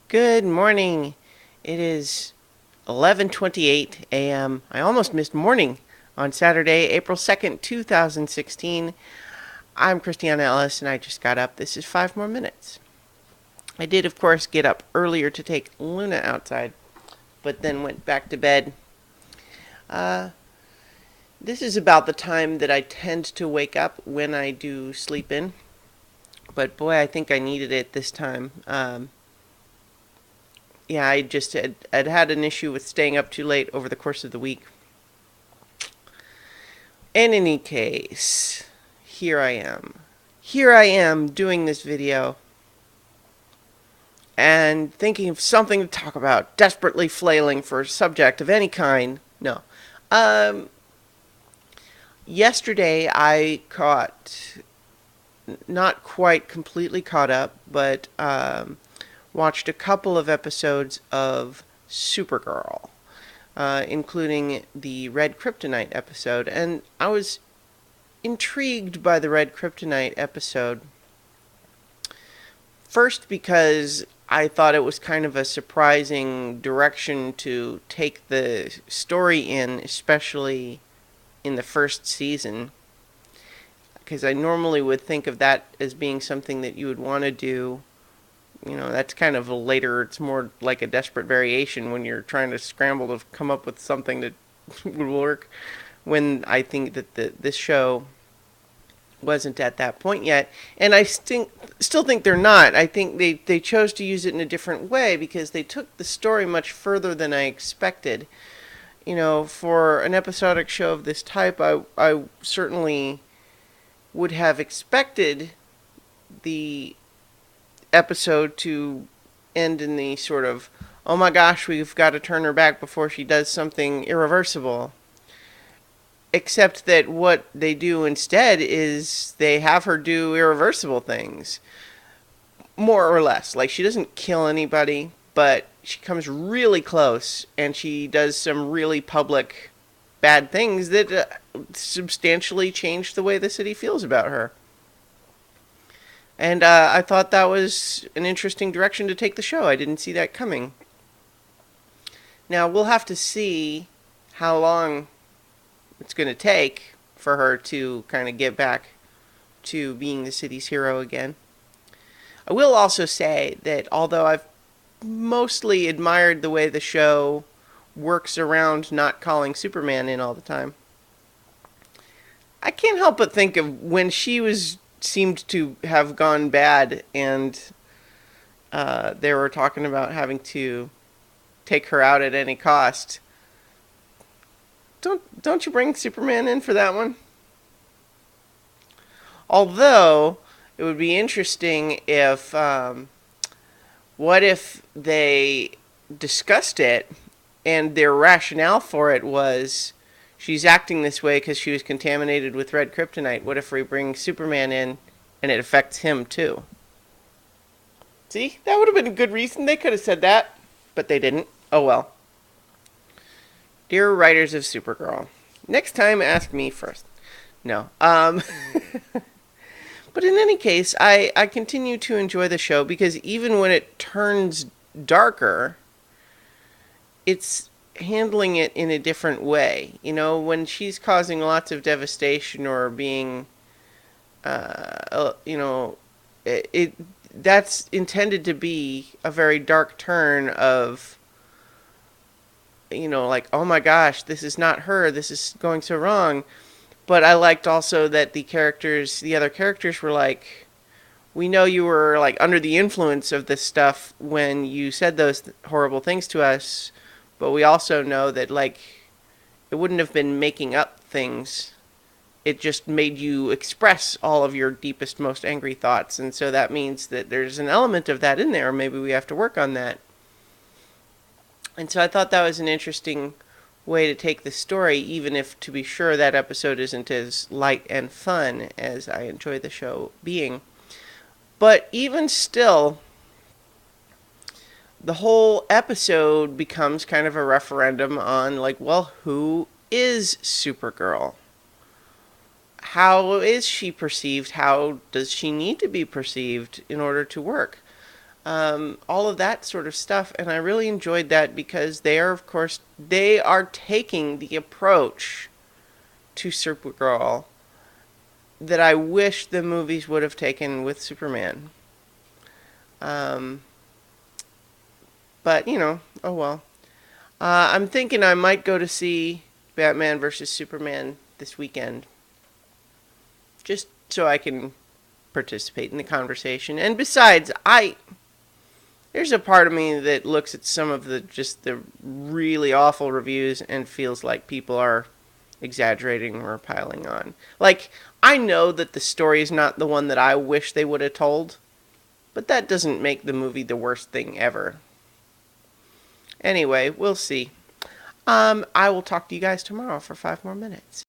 Good morning. It is 11:28 a.m. I almost missed morning on Saturday, April 2nd, 2016. I'm Christiana Ellis and I just got up. This is 5 more minutes. I did, of course, get up earlier to take Luna outside, but then went back to bed. Uh, this is about the time that I tend to wake up when I do sleep in. But boy, I think I needed it this time. Yeah, I'd had an issue with staying up too late over the course of the week. In any case, here I am. Here I am doing this video and thinking of something to talk about, desperately flailing for a subject of any kind. No. Um, Yesterday I caught, not quite completely caught up, but watched a couple of episodes of Supergirl, including the Red Kryptonite episode. And I was intrigued by the Red Kryptonite episode. First, because I thought it was kind of a surprising direction to take the story in, especially in the first season. Because I normally would think of that as being something that you would want to do. You know, that's kind of a later, it's more like a desperate variation when you're trying to scramble to come up with something that would work. When I think that this show wasn't at that point yet. And I still think they're not. I think they chose to use it in a different way because they took the story much further than I expected. You know, for an episodic show of this type, I certainly would have expected the episode to end in the sort of, oh my gosh, we've got to turn her back before she does something irreversible. Except that what they do instead is they have her do irreversible things. More or less. Like, she doesn't kill anybody, but she comes really close and she does some really public bad things that substantially change the way the city feels about her. And I thought that was an interesting direction to take the show. I didn't see that coming. Now, we'll have to see how long it's going to take for her to kind of get back to being the city's hero again. I will also say that although I've mostly admired the way the show works around not calling Superman in all the time, I can't help but think of when she seemed to have gone bad and they were talking about having to take her out at any cost. Don't you bring Superman in for that one? Although it would be interesting if what if they discussed it and their rationale for it was she's acting this way because she was contaminated with red kryptonite. What if we bring Superman in and it affects him too? See, that would have been a good reason. They could have said that, but they didn't. Oh well. Dear writers of Supergirl, next time ask me first. No. But in any case, I continue to enjoy the show because even when it turns darker, it's handling it in a different way. You know, when she's causing lots of devastation or being, you know, that's intended to be a very dark turn of, you know, like, oh my gosh, this is not her, this is going so wrong. But I liked also that the other characters were like, we know you were like under the influence of this stuff when you said those horrible things to us, but we also know that like it wouldn't have been making up things. It just made you express all of your deepest, most angry thoughts. And so that means that there's an element of that in there. Maybe we have to work on that. And so I thought that was an interesting way to take the story, even if, to be sure, that episode isn't as light and fun as I enjoy the show being. But even still, the whole episode becomes kind of a referendum on, like, well, who is Supergirl? How is she perceived? How does she need to be perceived in order to work? all of that sort of stuff. And I really enjoyed that because they are, of course, they are taking the approach to Supergirl that I wish the movies would have taken with Superman. Um, but, oh well. I'm thinking I might go to see Batman versus Superman this weekend. Just so I can participate in the conversation. And besides, there's a part of me that looks at some of the really awful reviews and feels like people are exaggerating or piling on. Like, I know that the story is not the one that I wish they would have told, but that doesn't make the movie the worst thing ever. Anyway, we'll see. I will talk to you guys tomorrow for 5 more minutes.